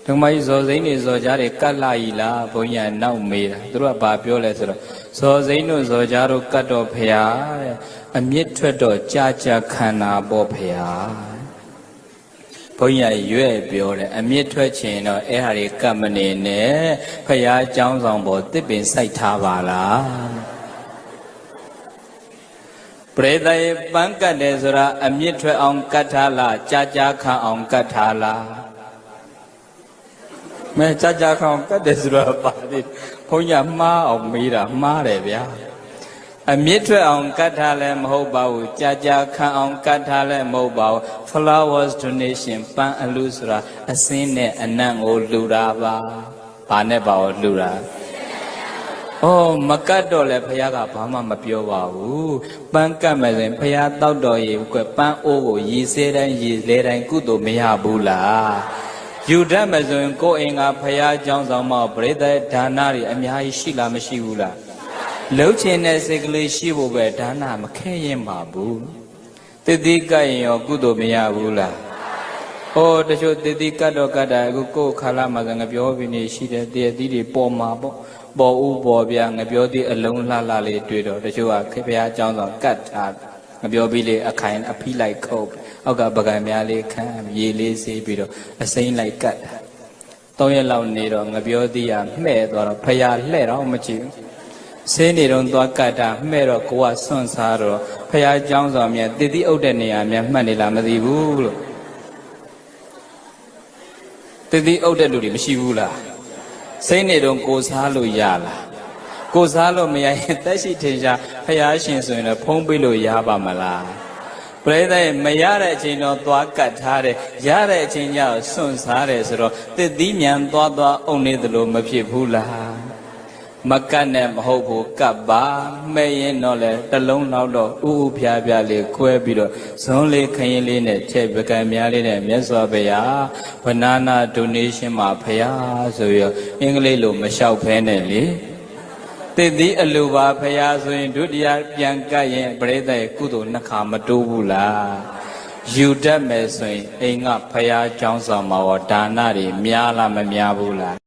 同埋所人的所家的格拉伊拉不一样闹没了，都是把表来说了，所人的所家都格到培养，啊，灭出到家家看那不培养，不一样越表了，啊，灭出钱了，哎哈的格么呢？培养江上不这边晒他吧啦。不然在办格的时候，啊，灭出昂格他啦，家家看昂格他啦。मैं चाचा खाऊं कदे सुरा पादी भैया माँ और मेरा माँ रे ब्याह अमित्र आऊं कथा ले मोबाऊ चाचा खाऊं कथा ले मोबाऊ flowers donation पां अलुसरा असीने अनंग ओ लुरा बा पाने बाओ लुरा ओ मकड़ो ले भैया का भामा मप्यो बाऊ पंका में से भैया ताऊ दो ये कोई पां ओ को ये से ले रहे कुतो मिया बुला युद्ध में जो इनको इंगा भैया जाऊं जामा बड़े दाना री अम्याई शिला में शिवुला लोचे ने सिगले शिवु बे दाना में खेये माबू तिदी का यो कुदो मिया बुला ओ तशो तिदी का दो का दा को खाला में जंग ब्यो बिनी शिदे तिदी री पो मा पो पो उ पो ब्या ng ब्यो दी अलों ला ला ले ट्वे दो तशो आ खे भैया जाऊं जाऊं कट था ng ब्यो बी ले अखाइन अफी लाई खोအောက်ကပကံများလေးခံရေလေးဆေးပြီးတော့အစိမ့်လိုက်ကတ်3ရက်လောက်နေတော့ငပြောသေးရမှဲ့သွားတော့ဖယားလှဲ့တော့မကြည့်ဘူးဆေးနေတော့သွားကတ်တာမှဲ့တော့ကိုကစွန့်စားတော့ဖယားเจ้าဆောင်မြတ်တတိအုပ်တဲ့နေရာများမှတ်နေလားမသိဘူးလို့တတိအုပ်တဲ့လူတွေမရှိဘူးလားစိမ့်နေတော့ကိုစားလို့ရလားကိုစားလို့မရရင်တက်ရှိထင်ရှားဖယားရှင်ဆိုရင်တော့ဖုံးပေးလို့ရပါမလားပရိသတ်မရတဲ့အချိန်တော့သွားကတ်ထားတယ်ရတဲ့အချိန်ကျတော့စွန့်စားတယ်ဆိုတော့တစ်သီးမြန်သွားအုံနေသလိုမဖြစ်ဘူးလားမကတ်နဲ့မဟုတ်ဘူးကတ်ပါမဲ့ရင်တော့လေတလုံးလောက်တော့ဥဥဖြားဖြားလေးခွဲပြီးတော့ဇွန်းလေးခရင်လေးနဲ့ချက်ပကံများလေးနဲ့မြတ်စွာဘုရားဘနာနာ donation မှာဖရာဆိုပြီးတော့အင်္ဂလိပ်လိုမလျှောက်ဖဲနဲ့လေတိတိအလိုပါဖရာဆိုရင်ဒုတိယပြန်ကတ်ရင်ပရိသတ်ကုသိုလ်နှစ်ခါမတိုးဘူးလားယူတတ်မယ်ဆိုရင်အိမ်ကဖရာကျောင်းဆောင်မှာဒါနတွေများလားမများဘူးလား